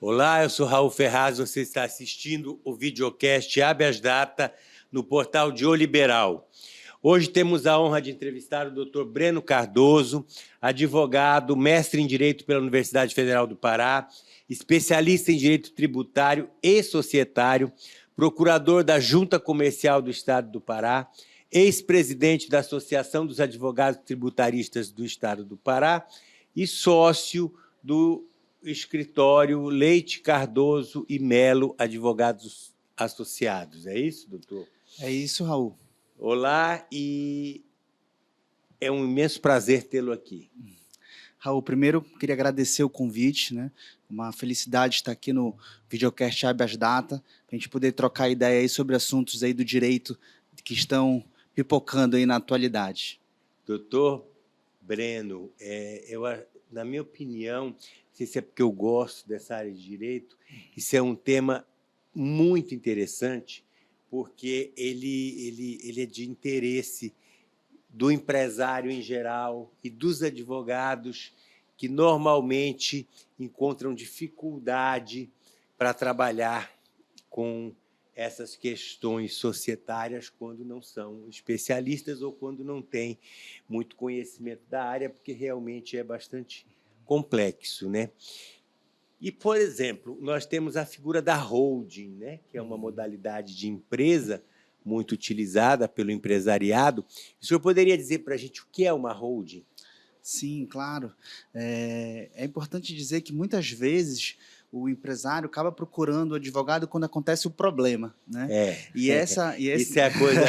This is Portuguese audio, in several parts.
Olá, eu sou Raul Ferraz, você está assistindo o videocast Habeas Data no portal de O Liberal. Hoje temos a honra de entrevistar o Dr. Breno Cardoso, advogado, mestre em Direito pela Universidade Federal do Pará, especialista em Direito Tributário e Societário, procurador da Junta Comercial do Estado do Pará, ex-presidente da Associação dos Advogados Tributaristas do Estado do Pará e sócio do escritório Leite Cardoso e Melo Advogados Associados. É isso, doutor? É isso, Raul. Olá, e é um imenso prazer tê-lo aqui. Raul, primeiro queria agradecer o convite, né? Uma felicidade estar aqui no videocast Habeas Data, para a gente poder trocar ideia aí sobre assuntos aí do direito que estão pipocando aí na atualidade. Doutor Breno, na minha opinião, não sei se é porque eu gosto dessa área de direito, isso é um tema muito interessante, porque ele é de interesse do empresário em geral e dos advogados que normalmente encontram dificuldade para trabalhar com essas questões societárias quando não são especialistas ou quando não têm muito conhecimento da área, porque realmente é bastante complexo, né? E, por exemplo, nós temos a figura da holding, né? Que é uma modalidade de empresa muito utilizada pelo empresariado. O senhor poderia dizer para a gente o que é uma holding? Sim, claro. É importante dizer que muitas vezes o empresário acaba procurando o advogado quando acontece o problema, né? Isso é a coisa.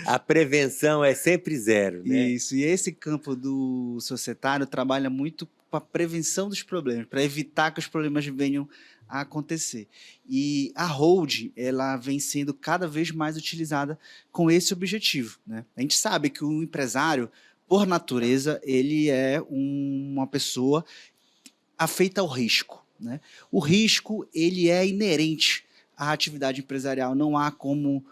A prevenção é sempre zero, né? Isso. E esse campo do societário trabalha muito para a prevenção dos problemas, para evitar que os problemas venham a acontecer. E a holding, ela vem sendo cada vez mais utilizada com esse objetivo, né? A gente sabe que o empresário, por natureza, ele é uma pessoa afeita ao risco, né? O risco, ele é inerente à atividade empresarial, não há como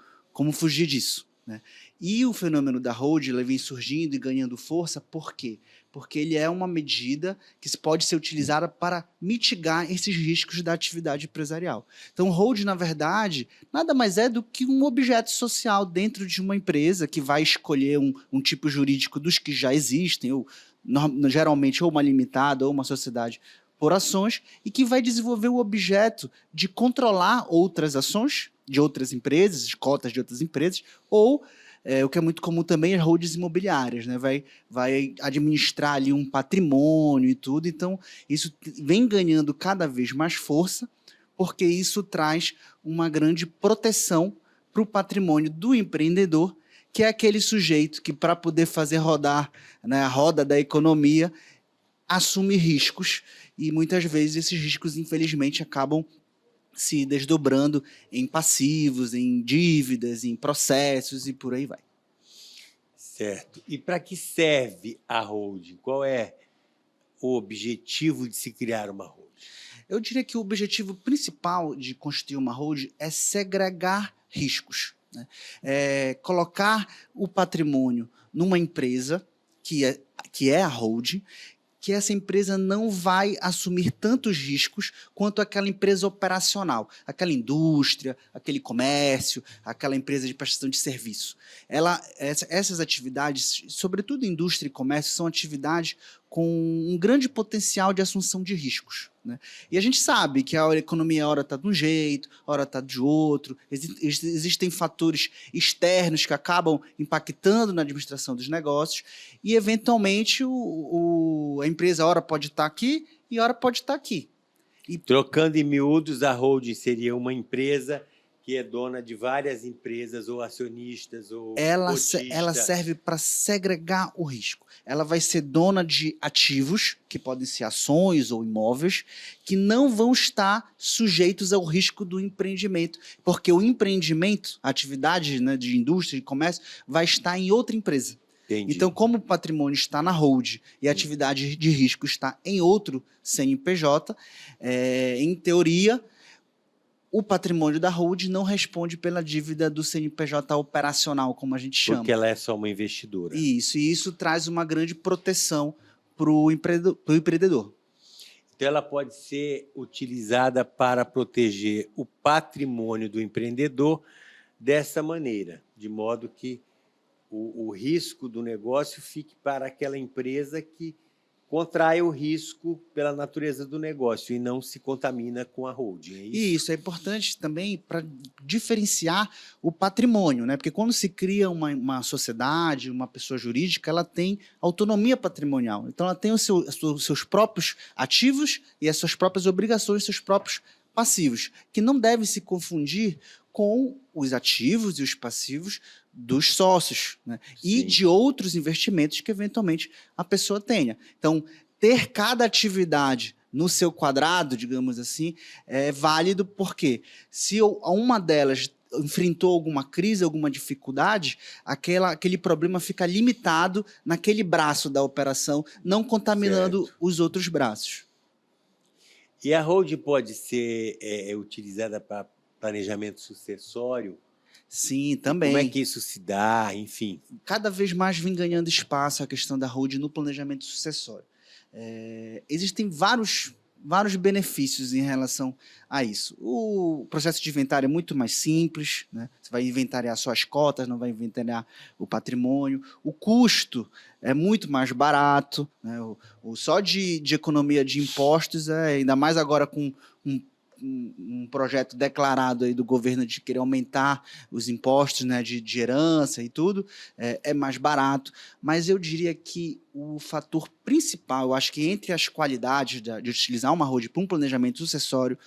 fugir disso, né? E o fenômeno da holding, ele vem surgindo e ganhando força, por quê? Porque ele é uma medida que pode ser utilizada para mitigar esses riscos da atividade empresarial. Então, holding, na verdade, nada mais é do que um objeto social dentro de uma empresa que vai escolher um tipo jurídico dos que já existem, ou geralmente ou uma limitada ou uma sociedade por ações, e que vai desenvolver o objeto de controlar outras ações de outras empresas, cotas de outras empresas, ou o que é muito comum também, as holdings imobiliárias, né? Vai administrar ali um patrimônio e tudo. Então, isso vem ganhando cada vez mais força, porque isso traz uma grande proteção para o patrimônio do empreendedor, que é aquele sujeito que, para poder fazer rodar, né, a roda da economia, assume riscos, e muitas vezes esses riscos, infelizmente, acabam se desdobrando em passivos, em dívidas, em processos e por aí vai. Certo. E para que serve a holding? Qual é o objetivo de se criar uma holding? Eu diria que o objetivo principal de constituir uma holding é segregar riscos, né? Colocar o patrimônio numa empresa que é a holding, que essa empresa não vai assumir tantos riscos quanto aquela empresa operacional, aquela indústria, aquele comércio, aquela empresa de prestação de serviço. Essas atividades, sobretudo indústria e comércio, são atividades com um grande potencial de assunção de riscos, né? E a gente sabe que a economia hora está de um jeito, hora está de outro, existem fatores externos que acabam impactando na administração dos negócios e, eventualmente, a empresa hora pode estar aqui e hora pode estar aqui. Trocando em miúdos, a holding seria uma empresa que é dona de várias empresas, ou acionistas, ou cotista. Ela serve para segregar o risco. Ela vai ser dona de ativos, que podem ser ações ou imóveis, que não vão estar sujeitos ao risco do empreendimento, porque o empreendimento, a atividade, né, de indústria e comércio, vai estar em outra empresa. Entendi. Então, como o patrimônio está na holding e a atividade de risco está em outro CNPJ, em teoria, o patrimônio da holding não responde pela dívida do CNPJ operacional, como a gente chama. Porque ela é só uma investidora. Isso, e isso traz uma grande proteção para o empreendedor. Então, ela pode ser utilizada para proteger o patrimônio do empreendedor dessa maneira, de modo que o risco do negócio fique para aquela empresa que contrai o risco pela natureza do negócio e não se contamina com a holding. É isso? E isso é importante também para diferenciar o patrimônio, né? Porque quando se cria uma sociedade, uma pessoa jurídica, ela tem autonomia patrimonial. Então, ela tem os seus próprios ativos e as suas próprias obrigações, seus próprios passivos, que não devem se confundir com os ativos e os passivos dos sócios, né? E de outros investimentos que, eventualmente, a pessoa tenha. Então, ter cada atividade no seu quadrado, digamos assim, é válido porque se uma delas enfrentou alguma crise, alguma dificuldade, aquele problema fica limitado naquele braço da operação, não contaminando os outros braços. E a holding pode ser utilizada para planejamento sucessório? Sim, também. Como é que isso se dá, enfim? Cada vez mais vem ganhando espaço a questão da holding no planejamento sucessório. Existem vários benefícios em relação a isso. O processo de inventário é muito mais simples, né? Você vai inventariar só as cotas, não vai inventariar o patrimônio. O custo é muito mais barato, né? Só de economia de impostos, ainda mais agora com um projeto declarado aí do governo de querer aumentar os impostos, né, de herança e tudo, é mais barato. Mas eu diria que o fator principal, eu acho que entre as qualidades de utilizar uma holding para um planejamento sucessório,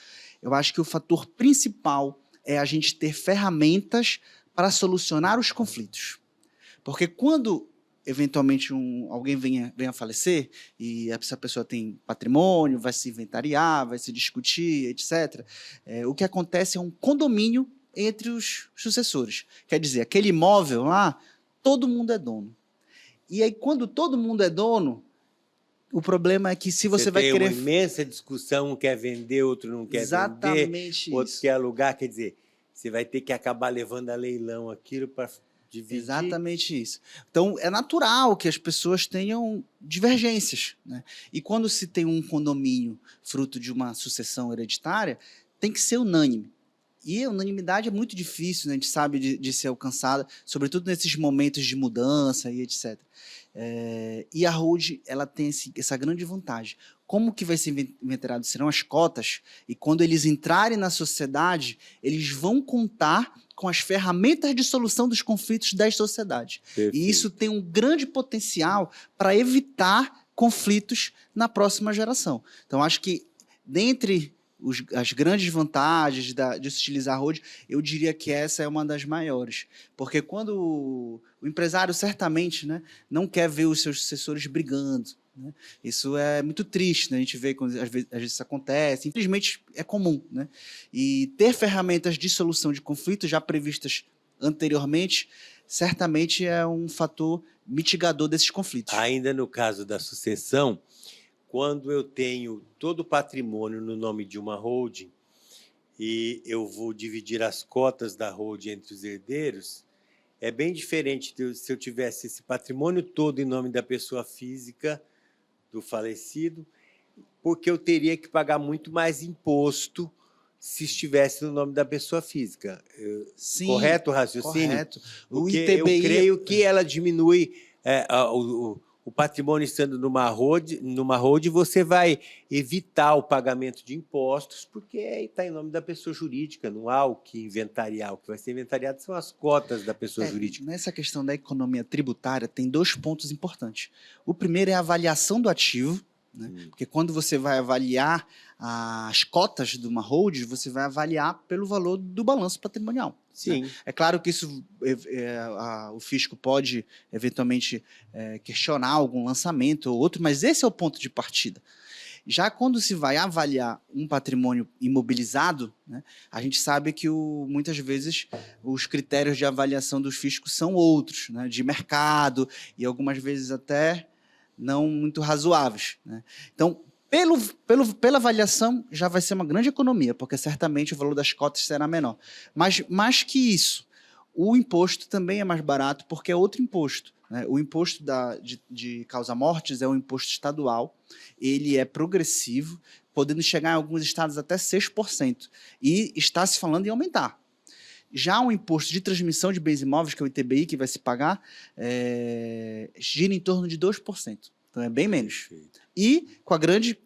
eu acho que o fator principal é a gente ter ferramentas para solucionar os conflitos. Porque quando eventualmente alguém venha a falecer e essa pessoa tem patrimônio, vai se inventariar, vai se discutir, etc. O que acontece é um condomínio entre os sucessores. Quer dizer, aquele imóvel lá, todo mundo é dono. E aí, quando todo mundo é dono, o problema é que se você vai querer... Tem uma imensa discussão, um quer vender, outro não quer Exatamente vender, outro quer alugar, quer dizer, você vai ter que acabar levando a leilão aquilo para... dividir. Exatamente isso. Então, é natural que as pessoas tenham divergências, né? E quando se tem um condomínio fruto de uma sucessão hereditária, tem que ser unânime. E a unanimidade é muito difícil, né? A gente sabe de ser alcançada, sobretudo nesses momentos de mudança e etc. E a holding, ela tem essa grande vantagem. Como que vai ser inventariado? Serão as cotas, e quando eles entrarem na sociedade, eles vão contar com as ferramentas de solução dos conflitos das sociedades. Perfeito. E isso tem um grande potencial para evitar conflitos na próxima geração. Então, acho que, dentre as grandes vantagens de se utilizar a holding, eu diria que essa é uma das maiores. Porque quando o empresário, certamente, né, não quer ver os seus sucessores brigando, né? Isso é muito triste, né? A gente vê quando às vezes isso acontece, infelizmente é comum, né? E ter ferramentas de solução de conflitos já previstas anteriormente, certamente é um fator mitigador desses conflitos. Ainda no caso da sucessão, quando eu tenho todo o patrimônio no nome de uma holding e eu vou dividir as cotas da holding entre os herdeiros, é bem diferente se eu tivesse esse patrimônio todo em nome da pessoa física do falecido, porque eu teria que pagar muito mais imposto se estivesse no nome da pessoa física. Sim, correto o raciocínio? Correto. Porque eu creio que ela diminui o patrimônio estando numa holding, você vai evitar o pagamento de impostos, porque está em nome da pessoa jurídica, não há o que inventariar. O que vai ser inventariado são as cotas da pessoa jurídica. Nessa questão da economia tributária, tem 2 pontos importantes. O primeiro é a avaliação do ativo, né? Porque quando você vai avaliar as cotas de uma holding, você vai avaliar pelo valor do balanço patrimonial. Sim. Né? É claro que isso o fisco pode eventualmente questionar algum lançamento ou outro, mas esse é o ponto de partida. Já quando se vai avaliar um patrimônio imobilizado, né, a gente sabe que muitas vezes os critérios de avaliação dos fiscos são outros, né, de mercado, e algumas vezes até não muito razoáveis, né? Então, pela avaliação, já vai ser uma grande economia, porque certamente o valor das cotas será menor. Mas, mais que isso, O imposto também é mais barato porque é outro imposto, né? O imposto de causa-mortes é um imposto estadual, ele é progressivo, podendo chegar em alguns estados até 6%, e está se falando em aumentar. Já o imposto de transmissão de bens imóveis, que é o ITBI, que vai se pagar, gira em torno de 2%. Então é bem menos. E com a grande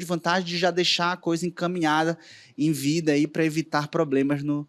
vantagem de já deixar a coisa encaminhada em vida para evitar problemas no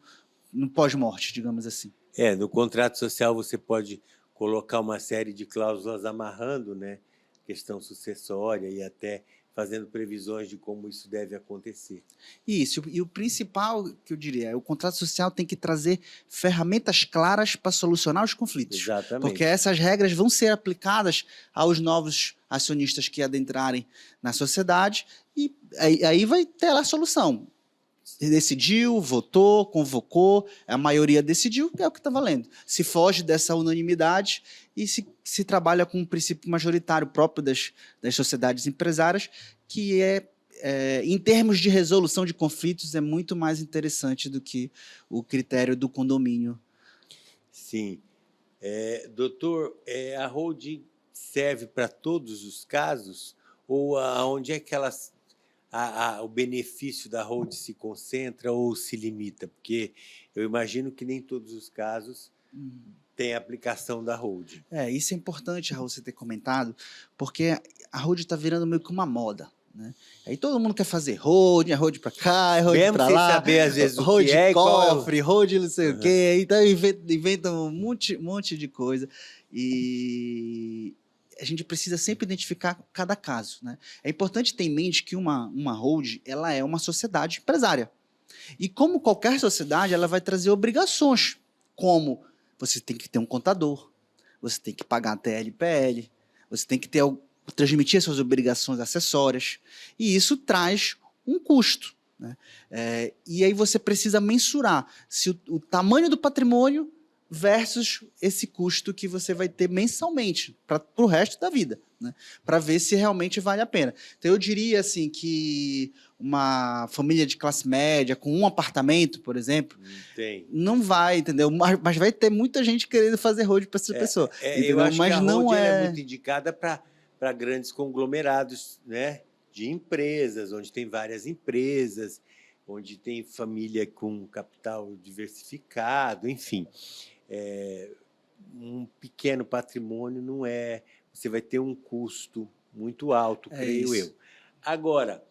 pós-morte, digamos assim. No contrato social você pode colocar uma série de cláusulas amarrando, né, questão sucessória e até fazendo previsões de como isso deve acontecer. Isso, e o principal que eu diria é o contrato social tem que trazer ferramentas claras para solucionar os conflitos. Exatamente. Porque essas regras vão ser aplicadas aos novos acionistas que adentrarem na sociedade e aí vai ter lá a solução. Decidiu, votou, convocou, a maioria decidiu, é o que está valendo. Se foge dessa unanimidade e se trabalha com um princípio majoritário próprio das sociedades empresárias, que em termos de resolução de conflitos, é muito mais interessante do que o critério do condomínio. Sim. Doutor, a holding serve para todos os casos? Ou onde é que elas... o benefício da holding se concentra ou se limita? Porque eu imagino que nem todos os casos têm aplicação da holding. Isso é importante, Raul, você ter comentado, porque a holding está virando meio que uma moda, né? Aí todo mundo quer fazer holding, holding para cá, holding para lá. Mesmo sem saber, às vezes, o holding que é cofre, holding não sei o quê. Então inventam um monte de coisa. E a gente precisa sempre identificar cada caso, né? É importante ter em mente que uma holding, ela é uma sociedade empresária. E como qualquer sociedade, ela vai trazer obrigações, como você tem que ter um contador, você tem que pagar a TLPL, você tem que transmitir as suas obrigações acessórias, e isso traz um custo, né? E aí você precisa mensurar se o tamanho do patrimônio versus esse custo que você vai ter mensalmente para o resto da vida, né? Para ver se realmente vale a pena. Então, eu diria assim que uma família de classe média com um apartamento, por exemplo, não vai, entendeu? Mas vai ter muita gente querendo fazer holding para essa pessoa. Eu acho que a holding é muito indicada para grandes conglomerados, né, de empresas, onde tem várias empresas, onde tem família com capital diversificado, enfim. Um pequeno patrimônio não é... Você vai ter um custo muito alto, creio eu. Agora,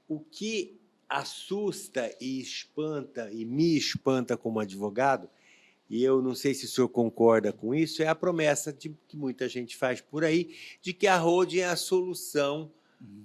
o que assusta e espanta, e me espanta como advogado, e eu não sei se o senhor concorda com isso, é a promessa que muita gente faz por aí, de que a holding é a solução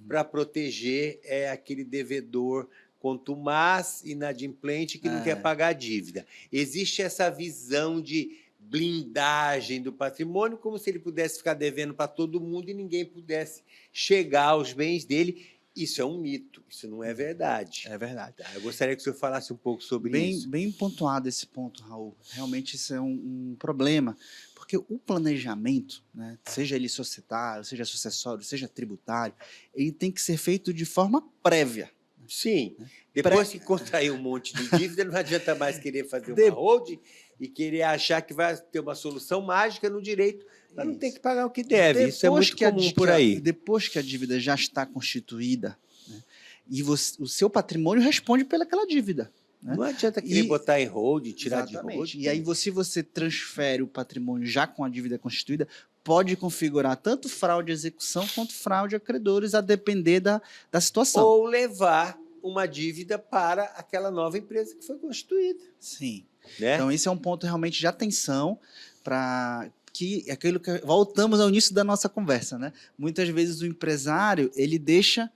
para proteger aquele devedor contumaz, inadimplente, que não quer pagar a dívida. Existe essa visão de blindagem do patrimônio, como se ele pudesse ficar devendo para todo mundo e ninguém pudesse chegar aos bens dele. Isso é um mito, isso não é verdade. É verdade. Eu gostaria que o senhor falasse um pouco sobre isso. Bem pontuado esse ponto, Raul. Realmente isso é um problema, porque o planejamento, né, seja ele societário, seja sucessório, seja tributário, ele tem que ser feito de forma prévia. Sim. Depois que contrair um monte de dívida, não adianta mais querer fazer uma holding e querer achar que vai ter uma solução mágica no direito, mas não tem que pagar o que deve. Isso é muito comum por aí. Depois que a dívida já está constituída, né, e o seu patrimônio responde pelaquela dívida. Né? Não adianta querer botar em holding, tirar de holding. E aí, se você transfere o patrimônio já com a dívida constituída, pode configurar tanto fraude à execução quanto fraude a credores, a depender da situação. Ou levar uma dívida para aquela nova empresa que foi constituída. Sim. Né? Então, esse é um ponto realmente de atenção para que aquilo que voltamos ao início da nossa conversa, né? Muitas vezes o empresário ele deixa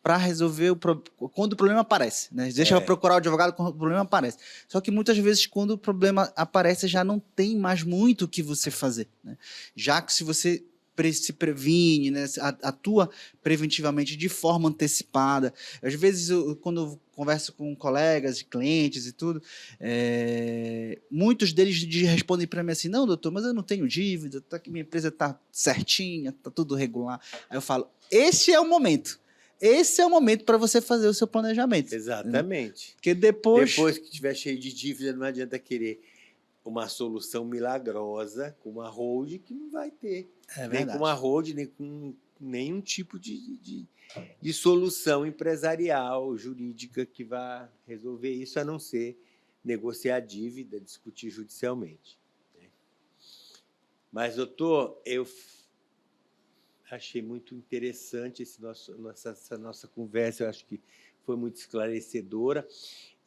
para resolver quando o problema aparece, né? Deixa para procurar o advogado quando o problema aparece. Só que muitas vezes quando o problema aparece já não tem mais muito o que você fazer, né? Já que se você se previne, né, atua preventivamente de forma antecipada. Às vezes, quando eu converso com colegas, clientes e tudo, muitos deles respondem para mim assim, não, doutor, mas eu não tenho dívida, minha empresa está certinha, está tudo regular. Aí eu falo, esse é o momento. Esse é o momento para você fazer o seu planejamento. Exatamente. Porque depois que estiver cheio de dívida, não adianta querer uma solução milagrosa com uma hold que não vai ter. É Nem verdade. com uma hold, nem com nenhum tipo de solução empresarial, jurídica que vá resolver isso, a não ser negociar a dívida, discutir judicialmente. Mas, doutor, eu achei muito interessante essa nossa conversa, eu acho que foi muito esclarecedora,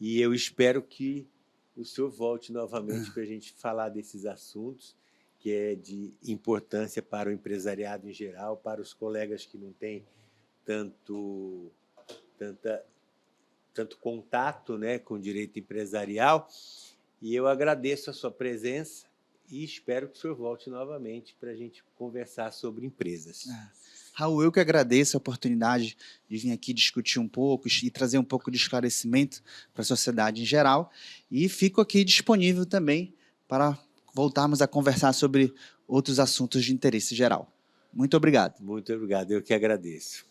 e eu espero que o senhor volte novamente para a gente falar desses assuntos, que é de importância para o empresariado em geral, para os colegas que não têm tanto contato, né, com o direito empresarial. E eu agradeço a sua presença e espero que o senhor volte novamente para a gente conversar sobre empresas. Raul, eu que agradeço a oportunidade de vir aqui discutir um pouco e trazer um pouco de esclarecimento para a sociedade em geral, e fico aqui disponível também para voltarmos a conversar sobre outros assuntos de interesse geral. Muito obrigado. Muito obrigado, eu que agradeço.